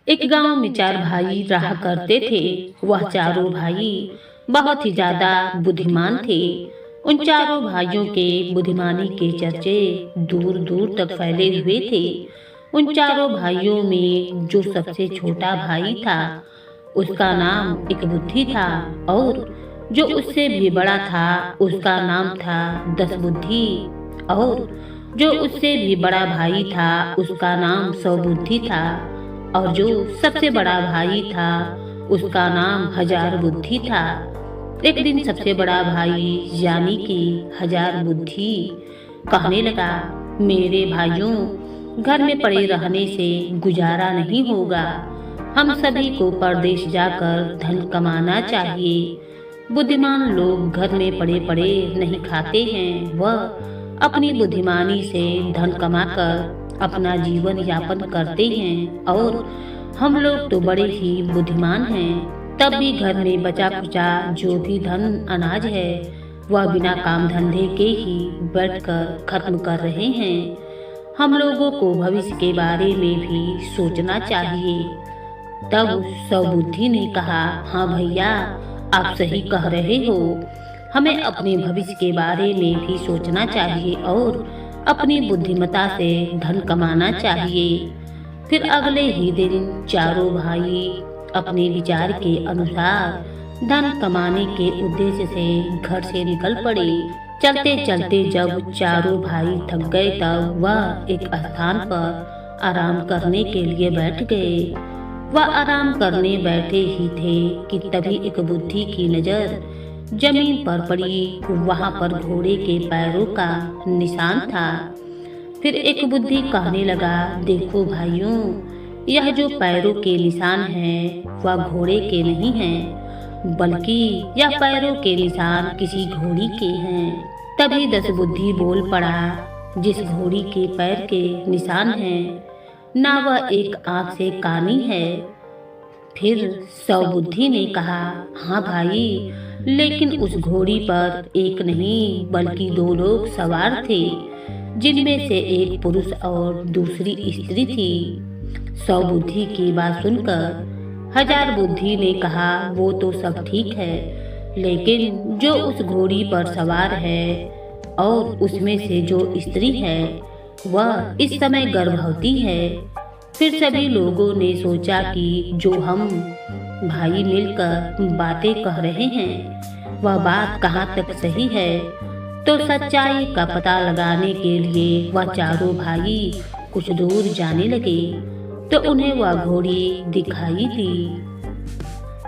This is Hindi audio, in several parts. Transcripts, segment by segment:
एक गांव में चार भाई रहा करते थे। वह चारों भाई बहुत ही ज्यादा बुद्धिमान थे। उन चारों भाइयों के बुद्धिमानी के चर्चे दूर दूर तक फैले हुए थे। उन चारों भाइयों में जो सबसे छोटा भाई था, उसका नाम एक बुद्धि था, और जो उससे भी बड़ा था उसका नाम था दस बुद्धि, और जो उससे भी बड़ा भाई था उसका नाम सौ बुद्धि था, और जो सबसे बड़ा भाई था उसका नाम हजार बुद्धि था। एक दिन सबसे बड़ा भाई यानी कि हजार बुद्धि कहने लगा, मेरे भाइयों, घर में पड़े रहने से गुजारा नहीं होगा। हम सभी को परदेश जाकर धन कमाना चाहिए। बुद्धिमान लोग घर में पड़े पड़े नहीं खाते हैं, वह अपनी बुद्धिमानी से धन कमाकर अपना जीवन यापन करते हैं। और हम लोग तो बड़े ही बुद्धिमान हैं, तब भी घर में बचा खुचा जो भी धन अनाज है वह बिना काम धंधे के ही बैठकर खत्म कर रहे हैं। हम लोगों को भविष्य के बारे में भी सोचना चाहिए। तब सौ बुद्धि ने कहा, हाँ भैया, आप सही कह रहे हो। हमें अपने भविष्य के बारे में भी सोचना चाहिए और अपनी बुद्धिमत्ता से धन कमाना चाहिए। फिर अगले ही दिन चारों भाई अपने विचार के अनुसार धन कमाने के उद्देश्य से घर से निकल पड़े। चलते चलते जब चारों भाई थक गए तब वह एक स्थान पर आराम करने के लिए बैठ गए। वह आराम करने बैठे ही थे कि तभी एक बुद्धि की नजर जमीन पर पड़ी। वहां पर घोड़े के पैरों का निशान था। फिर एक बुद्धि कहने लगा, देखो भाइयों, यह जो पैरों के निशान हैं वह घोड़े के नहीं हैं, बल्कि यह पैरों के निशान किसी घोड़ी के हैं। तभी दस बुद्धि बोल पड़ा, जिस घोड़ी के पैर के निशान हैं ना वह एक आंख से कानी है। फिर सौ बुद्धि ने कहा, हाँ भाई, लेकिन उस घोड़ी पर एक नहीं बल्कि दो लोग सवार थे, जिनमें से एक पुरुष और दूसरी स्त्री थी। सौ बुद्धि की बात सुनकर हजार बुद्धि ने कहा, वो तो सब ठीक है, लेकिन जो उस घोड़ी पर सवार है और उसमें से जो स्त्री है वह इस समय गर्भवती है। फिर सभी लोगों ने सोचा कि जो हम भाई मिलकर बातें कह रहे हैं वह बात कहाँ तक सही है। तो सच्चाई का पता लगाने के लिए वह चारों भाई कुछ दूर जाने लगे तो उन्हें वह घोड़ी दिखाई दी।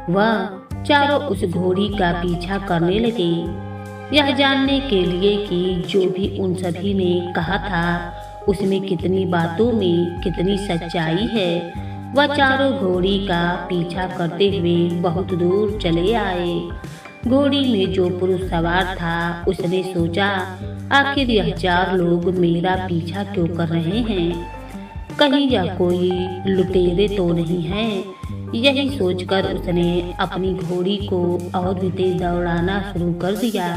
वह चारों उस घोड़ी का पीछा करने लगे, यह जानने के लिए कि जो भी उन सभी ने कहा था उसमें कितनी बातों में कितनी सच्चाई है। वह चारों घोड़ी का पीछा करते हुए बहुत दूर चले आए। घोड़ी में जो पुरुष सवार था उसने सोचा, आखिर यह चार लोग मेरा पीछा क्यों कर रहे हैं, कहीं यह कोई लुटेरे तो नहीं है। यही सोचकर उसने अपनी घोड़ी को और भी तेज दौड़ाना शुरू कर दिया।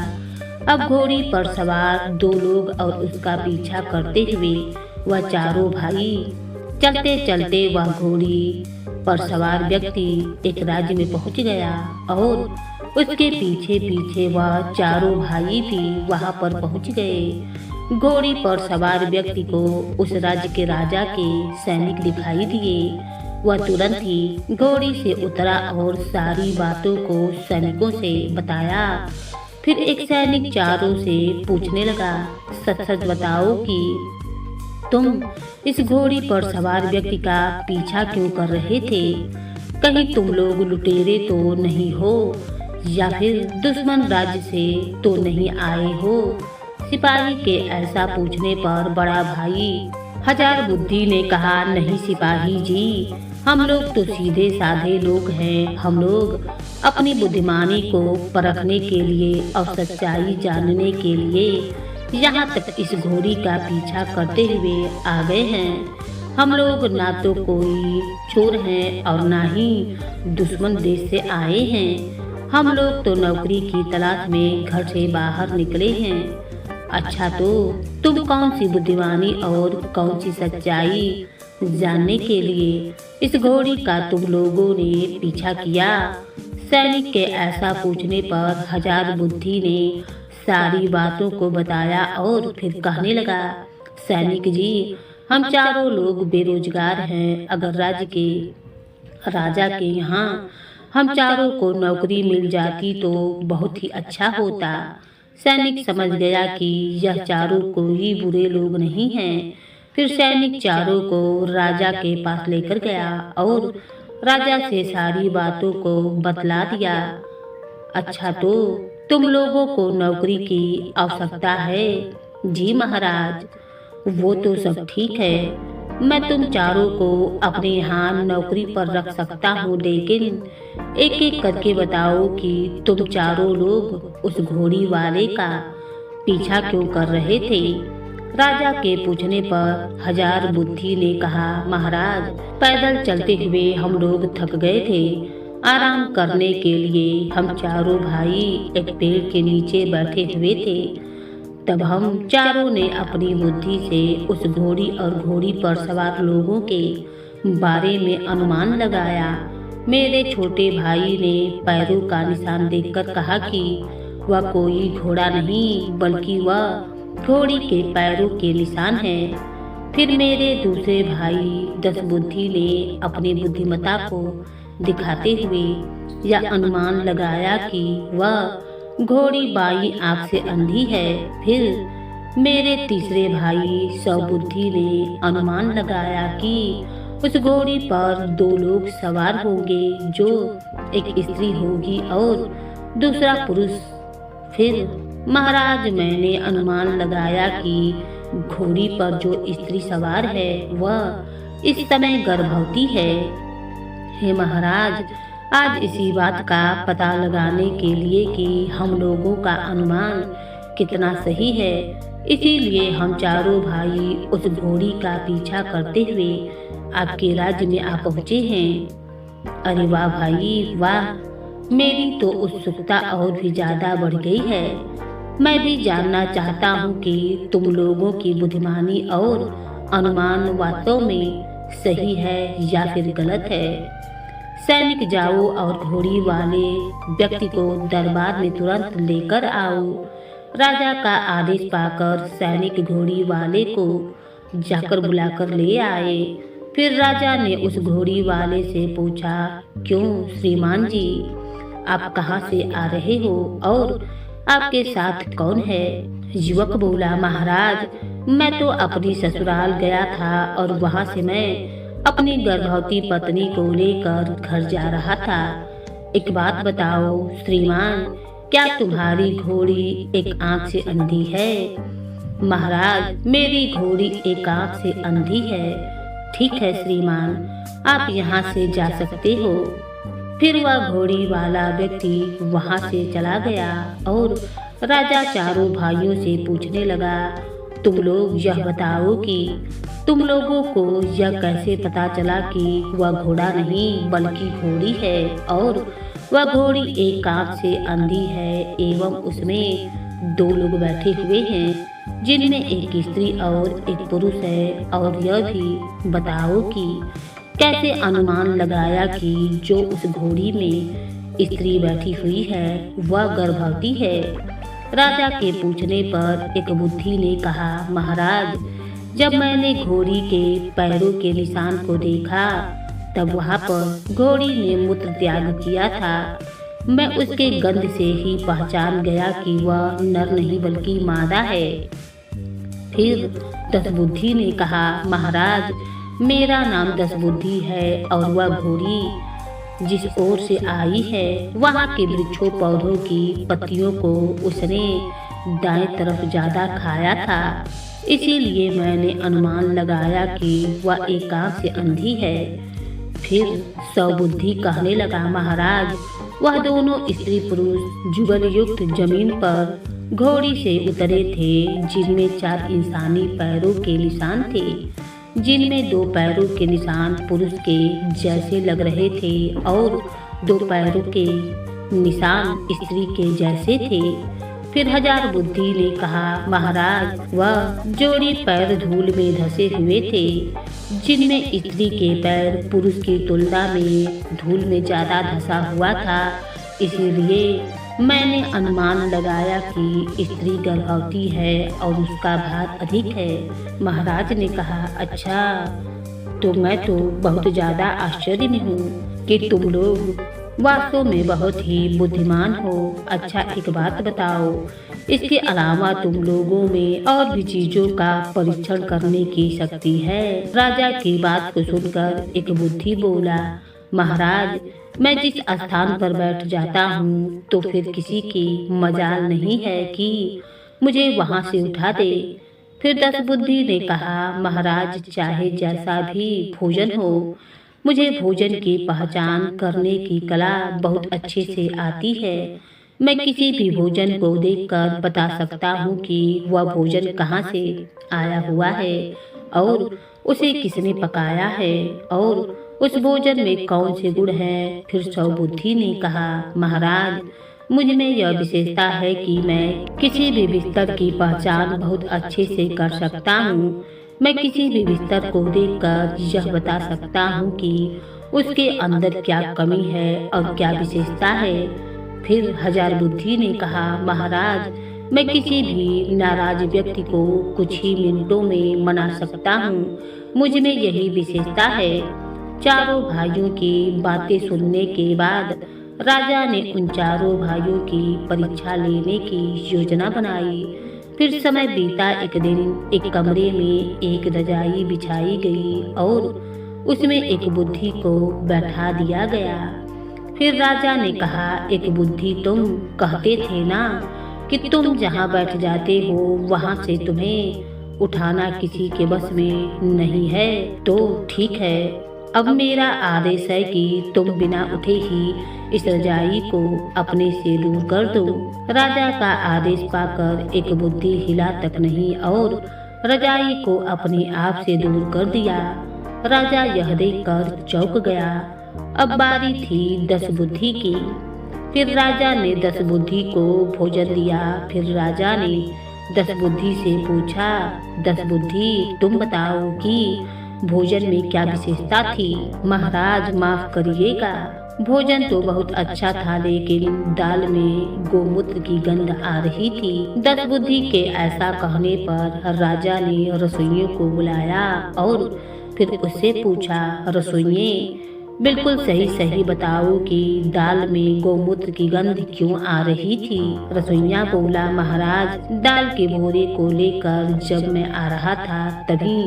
अब घोड़ी पर सवार दो लोग और उसका पीछा करते हुए वह चारों भाई चलते चलते वह घोड़ी पर सवार व्यक्ति एक राज्य में पहुंच गया और उसके पीछे पीछे वह चारों भाई भी वहां पर पहुंच गए। घोड़ी पर सवार व्यक्ति को उस राज्य के राजा के सैनिक दिखाई दिए। वह तुरंत ही घोड़ी से उतरा और सारी बातों को सैनिकों से बताया। फिर एक सैनिक चारों से पूछने लगा, सच सच बताओ कि तुम इस घोड़ी पर सवार व्यक्ति का पीछा क्यों कर रहे थे, कहीं तुम लोग लुटेरे तो नहीं हो या फिर दुश्मन राज्य से तो नहीं आए हो। सिपाही के ऐसा पूछने पर बड़ा भाई हजार बुद्धि ने कहा, नहीं सिपाही जी, हम लोग तो सीधे साधे लोग हैं। हम लोग अपनी बुद्धिमानी को परखने के लिए और सच्चाई जानने के लिए यहाँ तक इस घोड़ी का पीछा करते हुए आ गए हैं। हम लोग ना तो कोई चोर हैं और ना ही दुश्मन देश से आए हैं। हम लोग तो नौकरी की तलाश में घर से बाहर निकले हैं। अच्छा, तो तुम कौन सी बुद्धिमानी और कौन सी सच्चाई जानने के लिए इस घोड़ी का तुम लोगों ने पीछा किया। सैनिक के ऐसा पूछने पर हजार बुद्धि ने सारी बातों को बताया और फिर कहने लगा, सैनिक जी, हम चारों लोग बेरोजगार हैं। अगर राजा के यहाँ हम चारों को नौकरी मिल जाती तो बहुत ही अच्छा होता। सैनिक समझ गया कि यह चारों कोई बुरे लोग नहीं हैं। फिर सैनिक चारों को राजा के पास लेकर गया और राजा से सारी बातों को बतला दिया। अच्छा, तो तुम लोगों को नौकरी की आवश्यकता है? जी महाराज, वो तो सब ठीक है। मैं तुम चारों को अपने यहाँ नौकरी पर रख सकता हूँ, लेकिन एक एक करके बताओ कि तुम चारों लोग उस घोड़ी वाले का पीछा क्यों कर रहे थे। राजा के पूछने पर हजार बुद्धि ने कहा, महाराज, पैदल चलते हुए हम लोग थक गए थे। आराम करने के लिए हम चारों भाई एक पेड़ के नीचे बैठे हुए थे। तब हम चारों ने अपनी बुद्धि से उस घोड़ी और घोड़ी पर सवार लोगों के बारे में अनुमान लगाया। मेरे छोटे भाई ने पैरों का निशान देखकर कहा कि वह कोई घोड़ा नहीं बल्कि वह घोड़ी के पैरों के निशान है। फिर मेरे दूसरे भाई 10 बुद्धि ने अपनी बुद्धिमत्ता को दिखाते हुए यह अनुमान लगाया कि वह घोड़ी बाई आंख से अंधी है। फिर मेरे तीसरे भाई 100 बुद्धि ने अनुमान लगाया कि उस घोड़ी पर 2 लोग सवार होंगे, जो एक स्त्री होगी और दूसरा पुरुष। फिर महाराज, मैंने अनुमान लगाया कि घोड़ी पर जो स्त्री सवार है वह इस समय गर्भवती है। हे महाराज, आज इसी बात का पता लगाने के लिए कि हम लोगों का अनुमान कितना सही है, इसीलिए हम चारों भाई उस घोड़ी का पीछा करते हुए आपके राज्य में आ पहुँचे हैं। अरे वाह भाई वाह, मेरी तो उत्सुकता और भी ज्यादा बढ़ गई है। मैं भी जानना चाहता हूँ कि तुम लोगों की बुद्धिमानी और अनुमान वास्तव में सही है या फिर गलत है। सैनिक जाओ और घोड़ी वाले व्यक्ति को दरबार में तुरंत लेकर आओ। राजा का आदेश पाकर सैनिक घोड़ी वाले को जाकर बुलाकर ले आए। फिर राजा ने उस घोड़ी वाले से पूछा, क्यों श्रीमान जी, आप कहाँ से आ रहे हो और आपके साथ कौन है? युवक बोला, महाराज, मैं तो अपनी ससुराल गया था और वहाँ से मैं अपनी गर्भवती पत्नी को लेकर घर जा रहा था। एक बात बताओ श्रीमान, क्या तुम्हारी घोड़ी एक आंख से अंधी है? महाराज, मेरी घोड़ी एक आंख से अंधी है। ठीक है श्रीमान, आप यहाँ से जा सकते हो। फिर वह घोड़ी वाला व्यक्ति वहाँ से चला गया और राजा चारों भाइयों से पूछने लगा, तुम लोग यह बताओ कि तुम लोगों को यह कैसे पता चला कि वह घोड़ा नहीं बल्कि घोड़ी है और वह घोड़ी एक आंख से अंधी है एवं उसमें 2 लोग बैठे हुए हैं, जिनमें एक स्त्री और एक पुरुष है। और यह भी बताओ कि कैसे अनुमान लगाया कि जो उस घोड़ी में स्त्री बैठी हुई है वह गर्भवती है। राजा के पूछने पर एक बुद्धि ने कहा, महाराज, जब मैंने घोड़ी के पैरों के निशान को देखा तब वहाँ पर घोड़ी ने मूत्र त्याग किया था। मैं उसके गंध से ही पहचान गया कि वह नर नहीं बल्कि मादा है। फिर 10 बुद्धि ने कहा, महाराज, मेरा नाम 10 बुद्धि है और वह घोड़ी जिस ओर से आई है वहाँ के वृक्षों पौधों की पत्तियों को उसने दाएं तरफ ज्यादा खाया था, इसीलिए मैंने अनुमान लगाया कि वह एक आंख से अंधी है। फिर 100 बुद्धि कहने लगा, महाराज, वह दोनों स्त्री पुरुष जुगल युक्त जमीन पर घोड़ी से उतरे थे, जिनमें 4 इंसानी पैरों के निशान थे, जिनमें 2 पैरों के निशान पुरुष के जैसे लग रहे थे और 2 पैरों के निशान स्त्री के जैसे थे। फिर हजार बुद्धि ने कहा, महाराज वह जोड़ी पैर धूल में धसे हुए थे, जिनमें स्त्री के पैर पुरुष की तुलना में धूल में ज्यादा धसा हुआ था। इसीलिए मैंने अनुमान लगाया कि स्त्री गर्भवती है और उसका भार अधिक है। महाराज ने कहा, अच्छा, तो मैं तो बहुत ज्यादा आश्चर्य में हूँ कि तुम लोग वास्तव में बहुत ही बुद्धिमान हो। अच्छा, एक बात बताओ, इसके अलावा तुम लोगों में और भी चीजों का परीक्षण करने की शक्ति है? राजा की बात को सुनकर एक बुद्धि बोला, महाराज मैं जिस स्थान पर बैठ जाता हूँ तो फिर किसी की मजाल नहीं है कि मुझे वहाँ से उठा दे। फिर 10 बुद्धि ने कहा, महाराज चाहे जैसा भी भोजन हो, मुझे भोजन की पहचान करने की कला बहुत अच्छे से आती है। मैं किसी भी भोजन को देखकर बता सकता हूँ कि वह भोजन कहाँ से आया हुआ है और उसे किसने पकाया है और उस भोजन में कौन से गुण हैं। फिर 100 बुद्धि ने कहा, महाराज मुझ में यह विशेषता है कि मैं किसी भी बिस्तर की पहचान बहुत अच्छे से कर सकता हूँ। मैं किसी भी बिस्तर को देखकर यह बता सकता हूँ कि उसके अंदर क्या कमी है और क्या विशेषता है। फिर 1000 बुद्धि ने कहा, महाराज मैं किसी भी नाराज व्यक्ति को कुछ ही मिनटों में मना सकता हूँ। मुझ में यही विशेषता है। चारों भाइयों की बातें सुनने के बाद राजा ने उन चारों भाइयों की परीक्षा लेने की योजना बनाई। फिर समय बीता। एक दिन एक कमरे में एक रजाई बिछाई गई और उसमें एक बुद्धि को बैठा दिया गया। फिर राजा ने कहा, एक बुद्धि तुम कहते थे ना कि तुम जहाँ बैठ जाते हो वहाँ से तुम्हें उठाना किसी के बस में नहीं है। तो ठीक है, अब मेरा आदेश है कि तुम बिना उठे ही इस रजाई को अपने से दूर कर दो। राजा का आदेश पाकर एक बुद्धि हिला तक नहीं और रजाई को अपने आप से दूर कर दिया। राजा यह देखकर चौंक गया। अब बारी थी 10 बुद्धि की। फिर राजा ने 10 बुद्धि को भोजन दिया। फिर राजा ने 10 बुद्धि से पूछा, 10 बुद्धि तुम बताओ कि भोजन में क्या विशेषता थी? महाराज माफ करिएगा, भोजन तो बहुत अच्छा था लेकिन दाल में गोमूत्र की गंध आ रही थी। 10 बुद्धि के ऐसा कहने पर राजा ने रसोइयों को बुलाया और फिर उससे पूछा, रसोइये बिल्कुल सही सही बताओ कि दाल में गोमूत्र की गंध क्यों आ रही थी? रसोइया बोला, महाराज दाल के बोरे को लेकर जब मैं आ रहा था तभी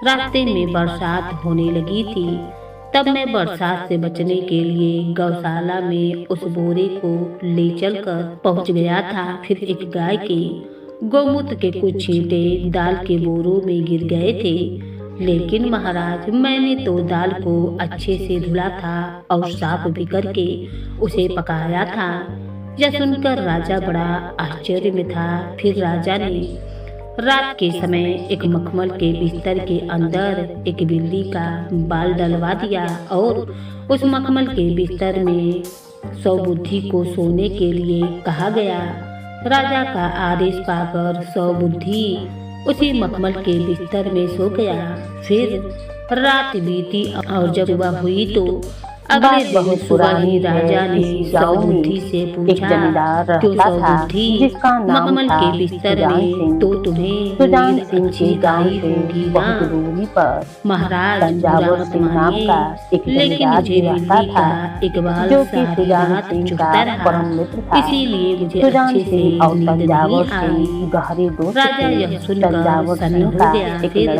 रास्ते में बरसात होने लगी थी। तब मैं बरसात से बचने के लिए गौशाला में उस बोरे को ले चलकर पहुंच गया था। फिर एक गाय के गोमूत्र के कुछ छींटे दाल के बोरों में गिर गए थे, लेकिन महाराज मैंने तो दाल को अच्छे से धुला था और साफ भी करके उसे पकाया था। यह सुनकर राजा बड़ा आश्चर्य में था। फिर राजा ने रात के समय एक मखमल के बिस्तर के अंदर एक बिल्ली का बाल डलवा दिया और उस मखमल के बिस्तर में 100 बुद्धि को सोने के लिए कहा गया। राजा का आदेश पाकर 100 बुद्धि उसी मखमल के बिस्तर में सो गया। फिर रात बीती और जब सुबह हुई तो अगले दिन सुबह ही राजा ने 100 बुद्धि से पूछा, क्यों 100 बुद्धि मखमल के बिस्तर में तो तुम्हें नींद अच्छी आई होगी ना? महाराज बुरा मत मानिए, लेकिन मुझे बिल्ली का एक बाल सारी रात चुभता रहा, इसीलिए मुझे अच्छे से नींद नहीं आई। राजा यह सुनकर सन्न हो गया। फिर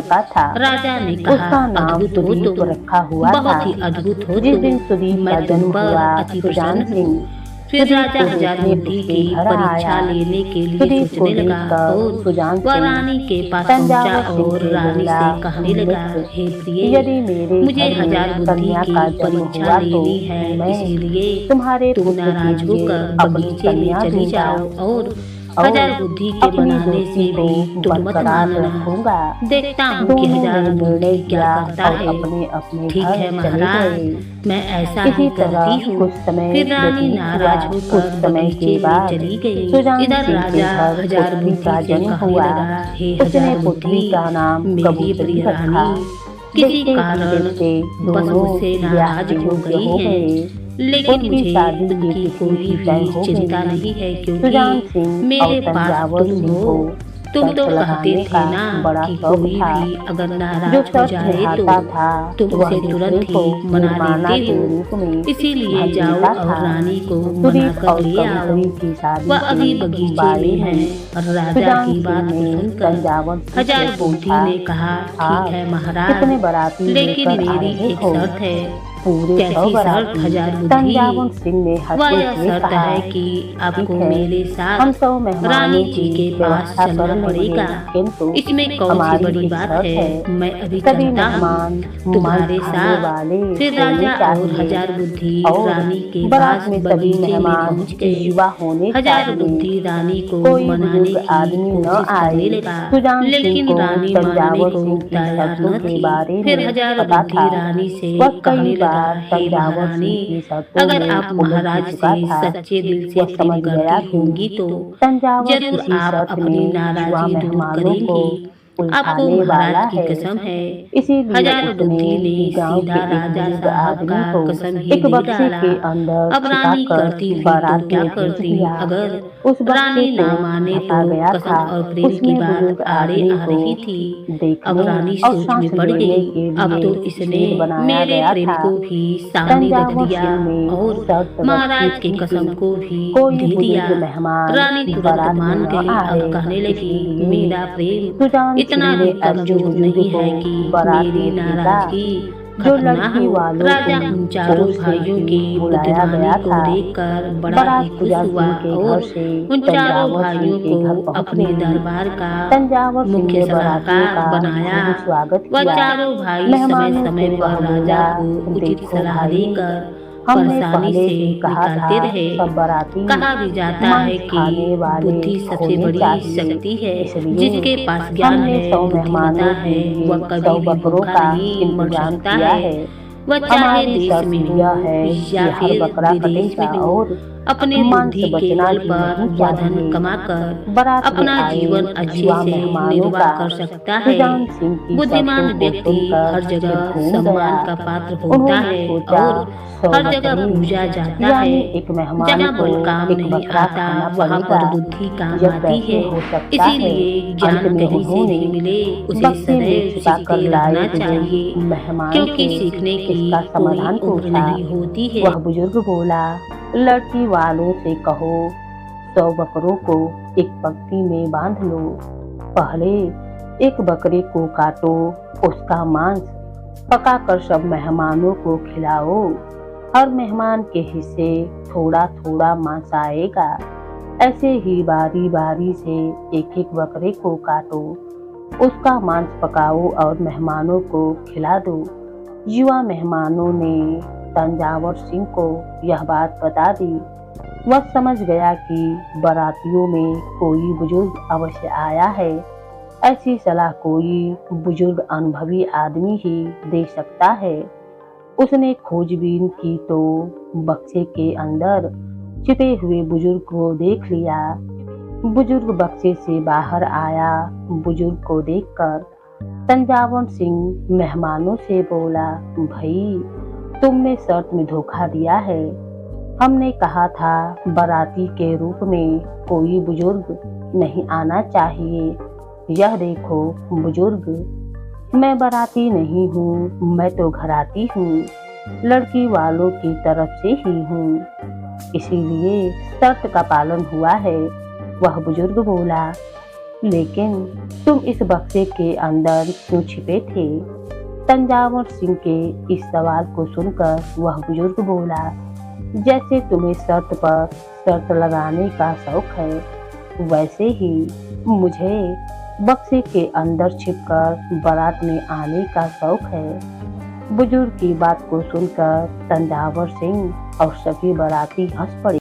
राजा ने कहा, अद्भुत हो तुम, बहुत ही अद्भुत हो तुम, मैं तुम पर अति प्रसन्न हूँ। फिर राजा 1000 बुद्धि की परीक्षा लेने के लिए सोचने लगा और वह रानी के पास पहुंचा और रानी से कहने लगा, हे प्रिय, मुझे 1000 बुद्धि की परीक्षा लेनी है, इसीलिए तुम नाराज होकर बगीचे में चली जाओ और हजार बुद्धि के अपनी बनाने से दोस्ती को भी तुम मत बरकरार मानना। रखूंगा। देखता हूँ कि दोनों हजार ने बुद्धि निर्णय क्या किया करता और है। अपने अपने ठीक घर है चले महाराज, गए। मैं ऐसा इसी ही तरह करती हूँ। कुछ समय फिर रानी व्यतीत नाराज हुआ। होकर कुछ समय बगीचे के में बाद चली गई। सुजान इधर सिंह के राजा घर हजार पुत्री बुद्धि का से जन्म कहने हुआ। लगा, हे उसने हजार पुत्री बुद्धि, का नाम मेरी कबूतरी प्रिय रखा। रानी किसी देखते ही कारण देखते बस दोनों मुझसे ब्याह नाराज के हो योग्य गई हो हैं। गए। लेकिन उनकी मुझे शादी की उनकी तिथि कोई भी तय भी हो चिंता गई। नहीं है, सुजान क्योंकि सिंह मेरे और पास तंजावर तुम सिंह को हो। तुम तो शर्त कहते लगाने थे का ना बड़ा कि शौक कोई था। भी अगर जो नाराज हो शर्त जाए तो निभाता था तुम वह उसे दूसरे तुरंत को ही मना जुर्माना लेते के हो। रूप में इसीलिए धन जाओ देता और था। रानी को सुरेश मनाकर और ले आओ। कबूतरी की शादी वह अभी के बगीचे बारे में है। में और राजा सुजान की सिंह बात को ने सुनकर तंजावर सिंह हजार से बुद्धि पूछा, ने कहा, ठीक है आप महाराज, कितने बाराती लेकिन लेकर आ मेरी रहे एक हो? शर्त है। पूरे 100 कैसी शर्त बाराती। हजार बुद्धि? तंजावर सिंह ने वह हंसते यह हुए शर्त कहा, है कि ठीक आपको है, मेरे हम साथ 100 मेहमानों रानी जी की के पास व्यवस्था चलना कर लेंगे, पड़ेगा। किंतु इसमें कौन सी हमारी बड़ी एक बात शर्त है, है, मैं अभी सभी चलता हूँ मेहमान तुम्हारे मांस खाने साथ। वाले फिर होने राजा और चाहिए हजार बुद्धि और रानी के बारात पास में सभी बगीचे में मेहमान पहुंच गए। युवा होने हजार चाहिए। बुद्धि रानी को कोई मनाने बुजुर्ग की आदमी न कोशिश आए। करने लगा, सुजान सिंह लेकिन को रानी मानने तंजावर को सिंह की तैयार शर्तों न के थी। बारे फिर में हजार पता बुद्धि था। रानी से वह कहने कई लगा, बार हे तंजावर महारानी, सिंह की शर्तों अगर में आप उलझ महाराज चुका से था। सच्चे दिल से वह प्रेम समझ गया करती कि होंगी तो तंजावर जरूर किसी आप शर्त अपनी में युवा नाराजगी दूर मेहमानों को करेंगी। आपको उलझाने वाला महाराज की है। कसम है। इसीलिए हजार उसने बुद्धि ने गांव सीधा के एक राजा बुजुर्ग साहब का आदमी को कसम ही एक दे बक्से डाला। के अंदर अब रानी छिपाकर करती भी तो बारात क्या में भेज करती, दिया। अगर उस बक्से रानी को ना माने तो ढका गया कसम था। और प्रेम की उसमें बात बुजुर्ग आड़े आदमी आ को रही थी। अब देखने रानी और सोच सांस में पड़ लेने गई, के अब तो लिए इसने छेद बनाया मेरे गया प्रेम था। को भी सामने रख तंजावर दिया सिंह ने और शर्त महाराज रखी की थी कसम कि को भी कोई दे दिया। बुजुर्ग मेहमान रानी तुरंत बारात में मान न गई आए। और कहने लगी, इसीलिए मेरा प्रेम सुजान इतना सिंह भी ने ऐसे कमजोर बुजुर्ग नहीं को है कि बारात मेरी में भेजा नाराजगी जो खत्म ना लड़की हो। वालों राजा को उन चारों ओर से भाइयों भी की बुलाया बुद्धिमानी गया को था। देखकर बड़ा बारात ही खुश सुजान हुआ सिंह के घर और से उन चारों तंजावर भाइयों सिंह के घर को पहुंच अपने गई। दरबार का तंजावर सिंह मुख्य ने बारातियों सलाहकार का बनाया। खूब स्वागत वह किया। चारों भाई समय मेहमानों समय से पर वह राजा बोला, को उचित देखो सलाह भाई, देकर हमने परेशानी पहले से ही कहा निकालते था रहे। सब बाराती कहा भी जाता मांस है खाने कि वाले बुद्धि सबसे होने बड़ी चाहिए। शक्ति है। इसलिए जिसके पास ज्ञान हमने है, 100 बुद्धिमता मेहमानों है, के लिए वह 100 कभी भी बकरों भूखा का नहीं मर इंतजाम सकता किया है। है। वह चाहे हमारी देश शर्त में यह हो है या कि हर फिर बकरा विदेश में कटेगा हो, और अपने मांस बुद्धि के बचना बल भी पर नहीं वह धन चाहिए। कमाकर बारात में अपना आए जीवन अच्छे युवा से मेहमानों निर्वाह का कर सकता है। सुजान सिंह की बुद्धिमान शर्तों को व्यक्ति सुनकर हर फिर जगह घूम सम्मान गया। का पात्र होता उन्होंने है सोचा और 100 हर जगह बकरे पूजा जाता यानी है। एक मेहमान जहाँ को बल काम एक नहीं बकरा आता खाना वहाँ पड़ेगा। पर बुद्धि काम यह आती कैसे है। हो सकता है? इसीलिए ज्ञान अंत में कहीं से उन्होंने भी मिले उसे बक्से में सदैव छिपा कर सीखते लाए रहना बुजुर्ग चाहिए, मेहमान क्योंकि से सीखने की इसका कोई समाधान उम्र पूछा। नहीं होती है। वह बुजुर्ग बोला, लड़की वालों से कहो 100 बकरों को एक पंक्ति में बांध लो। पहले एक बकरे को काटो, उसका मांस पकाकर सब मेहमानों को खिलाओ। हर मेहमान के हिस्से थोड़ा थोड़ा मांस आएगा। ऐसे ही बारी बारी से एक एक बकरे को काटो, उसका मांस पकाओ और मेहमानों को खिला दो। युवा मेहमानों ने तंजावर सिंह को यह बात बता दी। वह समझ गया कि बारातियों में कोई बुजुर्ग अवश्य आया है। ऐसी सलाह कोई बुजुर्ग अनुभवी आदमी ही दे सकता है। उसने खोजबीन की तो बक्से के अंदर छिपे हुए बुजुर्ग को देख लिया। बुजुर्ग बक्से से बाहर आया। बुजुर्ग को देखकर तंजावर सिंह मेहमानों से बोला, भाई तुमने शर्त में धोखा दिया है। हमने कहा था बाराती के रूप में कोई बुजुर्ग नहीं आना चाहिए। यह देखो बुजुर्ग, मैं बाराती नहीं हूँ, मैं तो घराती हूँ, लड़की वालों की तरफ से ही हूँ, इसीलिए शर्त का पालन हुआ है। वह बुजुर्ग बोला, लेकिन तुम इस बक्से के अंदर क्यों छिपे थे? तंजावर सिंह के इस सवाल को सुनकर वह बुजुर्ग बोला, जैसे तुम्हें शर्त पर शर्त लगाने का शौक है, वैसे ही मुझे बक्से के अंदर छिपकर बारात में आने का शौक है। बुजुर्ग की बात को सुनकर तंजावर सिंह और सभी बाराती हंस पड़े।